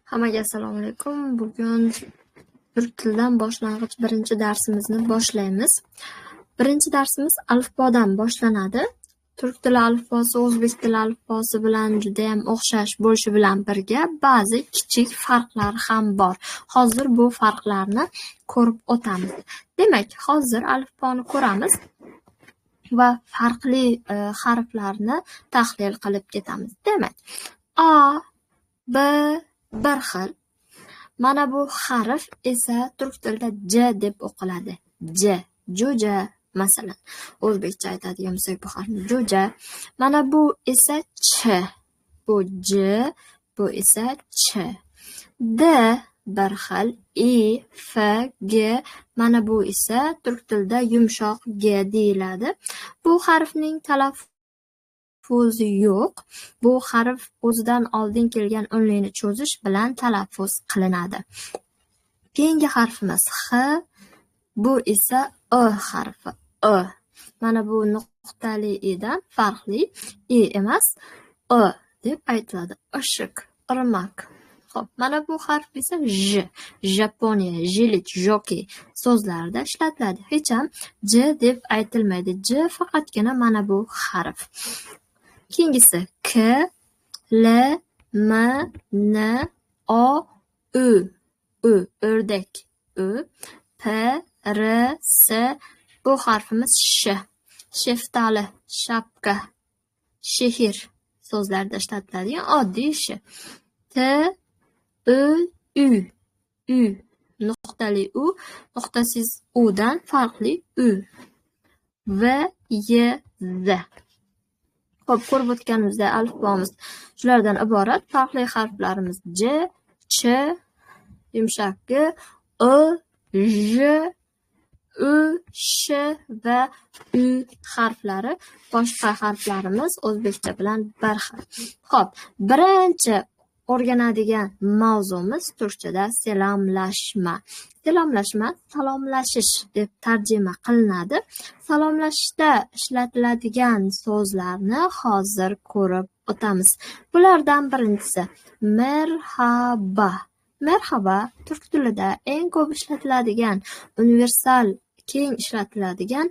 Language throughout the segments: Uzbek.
Hammaga assalomu alaykum. Bugun turk tilidan boshlang'ich birinchi darsimizni boshlaymiz. Birinchi darsimiz alifbodan boshlanadi. Turk tili alifbosi o'zbek tili alifbosi bilan juda ham o'xshash bo'lishi bilan birga ba'zi kichik farqlar ham bor. Hozir bu farqlarni ko'rib o'tamiz. Demak, hozir alifboni ko'ramiz va farqli harflarni tahlil qilib ketamiz. Demak, A, B bir xil. Mana bu harf esa turk tilida J deb o'qiladi. J, jo'ja masalan. O'zbekcha aytadigan bo'lsak bu harfni jo'ja. Mana bu esa Ch. Bu J, bu esa Ch. D bir xil. I, F, G. Mana bu esa turk tilida yumshoq G deyiladi. Bu harfning talaffuzi yo'q. Bu harf o'zidan oldin kelgan unlikni cho'zish bilan talaffuz qilinadi. Keyingi harfimiz H. Bu esa O harfi. O. Mana bu nuqtali i'dan farqli I emas, O deb aytiladi. Ishiq, irmak. Xo'p, mana bu harf esa J. Japoniya, jilit, jockey so'zlarida ishlatiladi. Hech ham J deb aytilmaydi. J faqatgina mana bu harf. Keyingisi K, L, M, N, O, U. U, o'rdak, U. P, R, S. Bu harfimiz Sh. Sheftali, shapka, shehir so'zlarda ishlatiladigan oddiy Sh. T, U, U. U. Nuqtali U, nuqtasiz Udan farqli U. V, Y, Z. Xo'p, ko'rib o'tganimizda alifbomiz shulardan iborat. Farqli harflarimiz J, Ch, yumshoq G, O, J, U, Sh va U harflari. Boshqa harflarimiz o'zbekcha bilan bir xil. Xo'p, birinchi o'rganadigan mavzumiz turkchada salomlashma. Salomlashma salomlashish deb tarjima qilinadi. Salomlashishda ishlatiladigan so'zlarni hozir ko'rib o'tamiz. Bulardan birinchisi merhaba. Merhaba turk tilida eng ko'p ishlatiladigan, universal keng ishlatiladigan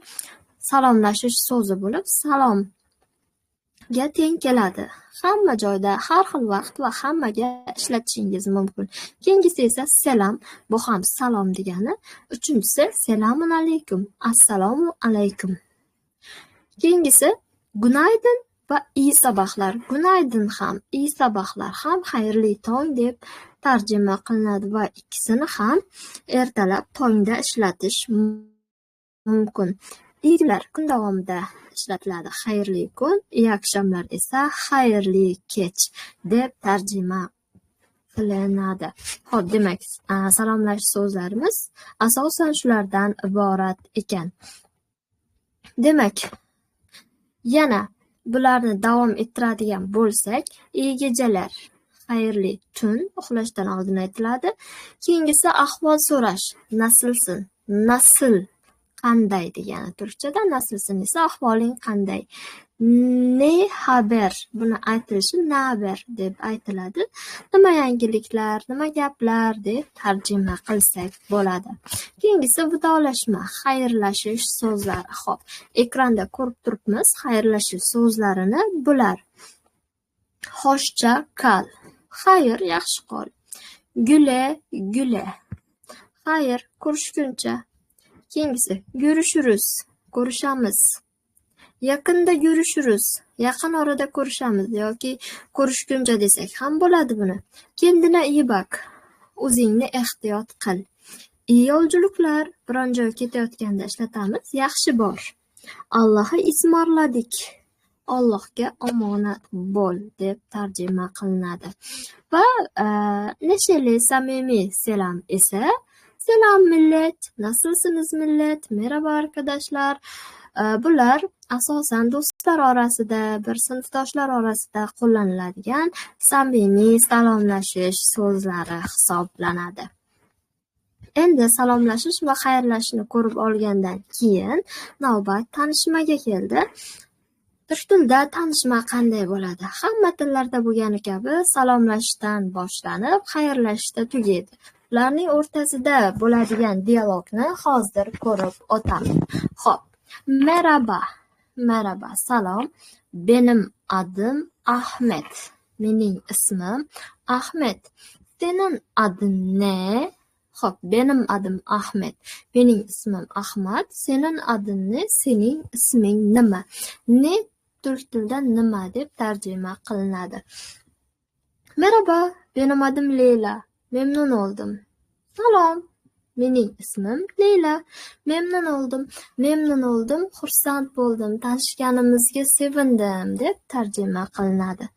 salomlashish so'zi bo'lib, salomga teng keladi. Hamma joyda, har xil vaqt va hammaga ishlatishingiz mumkin. Keyingisi esa selam. Bu ham salom degani. Uchinchisi selamun alaykum. Assalomu alaykum. Keyingisi gunaydin va iyi sabahlar. Gunaydin ham, iyi sabahlar ham xayrli tong deb tarjima qilinadi va ikkisini ham ertalab tongda ishlatish mumkin. Iyilar kun davomida ishlatiladi. Xayrli kun, iyi akşamlar esa xayrli kech deb tarjima qilinadi. Xo'p, demak, salomlashish so'zlarimiz asosan shulardan iborat ekan. Demak, yana bularni davom ettiradigan bo'lsak, iyi gechalar, xayrli tun uxlashdan oldin aytiladi. Keyingisi ahvol so'rash, nasılsın? Nasıl qanday degani turkchada, nasılsın esa ahvoling qanday. Ne haber? Buni aytilishi naber deb aytiladi. Nima yangiliklar, nima gaplar deb tarjima qilsak bo'ladi. Keyingisi vidolashma, xayrlashish so'zlari. Xo'p, ekranda ko'rib turibmiz xayrlashish so'zlarini. Bular hoşça kal, xayr, yaxshi qol. Güle, güle, xayr, ko'rishguncha. Keyingisi görüşürüz, ko'rishamiz. Yaqinda görüşürüz, yaqin orada ko'rishamiz yoki ko'rishguncha desak ham bo'ladi buni. Kendine iyi bak, o'zingni ehtiyot qil. İyi yolculuklar, biron joyga ketayotganda ishlatamiz. Yaxshi bor. Allohga ismarladik. Allohga omonat bo'l deb tarjima qilinadi. Va neşeli, samimiy selam esa selam millet, nasılsınız millet, merhaba arkadaşlar. Bular asosan do'stlar orasida, bir sinfdoshlar orasida qo'llaniladigan samimiy salomlashish so'zlari hisoblanadi. Endi salomlashish va xayrlashishni ko'rib olgandan keyin navbat tanishmaga keldi. Turk tilida tanishma qanday bo'ladi? Hamma tillarda bo'lgani kabi salomlashishdan boshlanib, xayrlashishda tugaydi. Ularning o'rtasida bo'ladigan dialogni hozir ko'rib o'tamiz. Xo'p, merhaba. Merhaba, salom. Benim adım Ahmet. Mening ismim Ahmet. Senin adın ne? Xo'p, benim adım Ahmet. Mening ismim Ahmad. Senin adın ne? Sening isming nima? Ne turk tilida nima deb tarjima qilinadi. Merhaba, benim adım Leyla. Memnun oldum. Salom. Mening ismim Leyla. Memnun oldum. Memnun oldum. Xursand bo'ldim. Tanishganimizga sevindim deb tarjima qilinadi.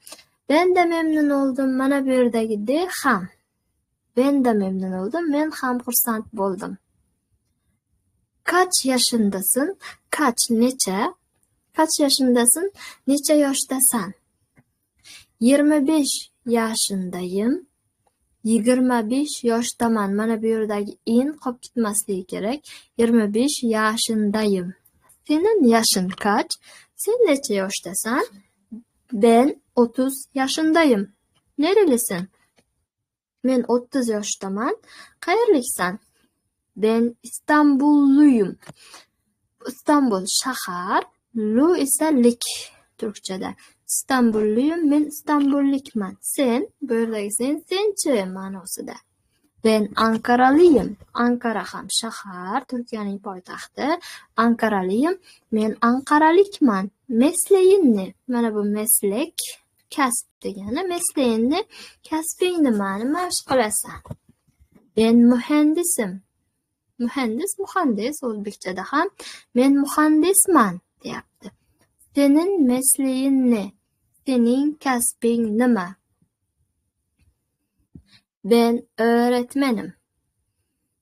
Ben de memnun oldum. Mana bu yerdagi de ham. Ben de memnun oldum. Men ham xursand bo'ldim. Kaç yaşındasın? Kaç necha? Kaç yaşındasın? Necha yoshdasan? 25 yaşındayım. 25 yoshdaman. Mana bu yerdagi in qolib ketmasligi kerak. 25 yaşındayım. Senin yaşın kaç? Sen necha yoshdasan? Ben 30 yaşındayım. Nerelisin? Men 30 yoshdaman. Qayerliksan? Ben İstanbulluyum. İstanbul shahar, lu esa lik turkchada. İstanbulluyum, men İstanbullikman. Sen, bu yerdagi senchi ma'nosida. Ben Ankaralıyım. Ankara ham shahar, Turkiyaning poytaxti. Ankaralıyım, men Ankaralikman. Mesleğin ne? Mana bu meslek, kasb degani. Mesleğin ne? Kasbing nimani mashq qilasan? Ben mühendisim. Muhandis o'zbekchada ham men muhandisman deyapti. Senin mesleğin ne? Sening kasbing nima? Ben öğretmenim.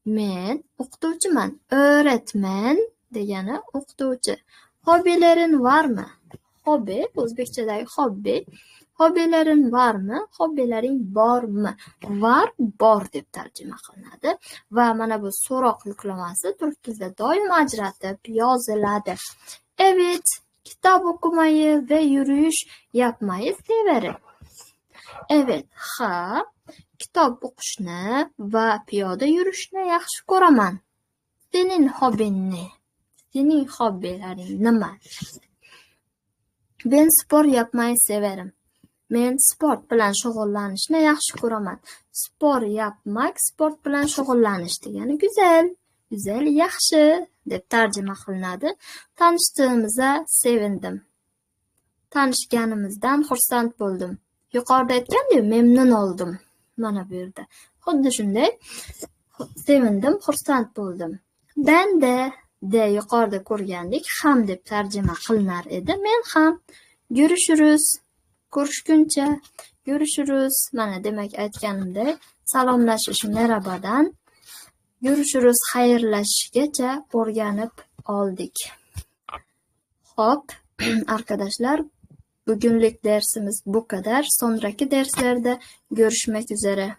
Men o'qituvchiman. Öğretmen degani o'qituvchi. Hobbilerin var mı? Hobbi, o'zbekchadagi hobbi. Hobbilerin var mı? Hobbilerin bor mu? Var, bor deb tarjima qilinadi. Va mana bu so'roq yuklamasi turk tilida doim ajratib yoziladi. Evet, kitap okumayı ve yürüyüş yapmayı severim. Evet, ha, kitob o'qishni va piyoda yurishni yaxshi ko'raman. Sening hobbing ne? Sening hobbilaring nima? Ben spor yapmayı severim. Men sport bilan shug'ullanishni yaxshi ko'raman. Spor yapmak, sport bilan shug'ullanish degani go'zal, yaxshi deb tarjima qilinadi. Tanishganimizga sevindim. Tanishganimizdan xursand bo'ldim. Yuqorida aytgandek, memnun oldum. Mana bu yerda. Xuddi shunday sevindim, xursand bo'ldim. Ben de yuqorida ko'rgandek ham deb tarjima qilinar edi. Men ham görüşürüz. Ko'rishguncha, görüşürüz. Mana demak aytganimdek, salomlashish merhabadan görüşürüz xayrlashishgacha o'rganib oldik. Xo'p, arkadaşlar, bugunlik dersimiz bu kadar. Sonraki derslerde görüşmek üzere.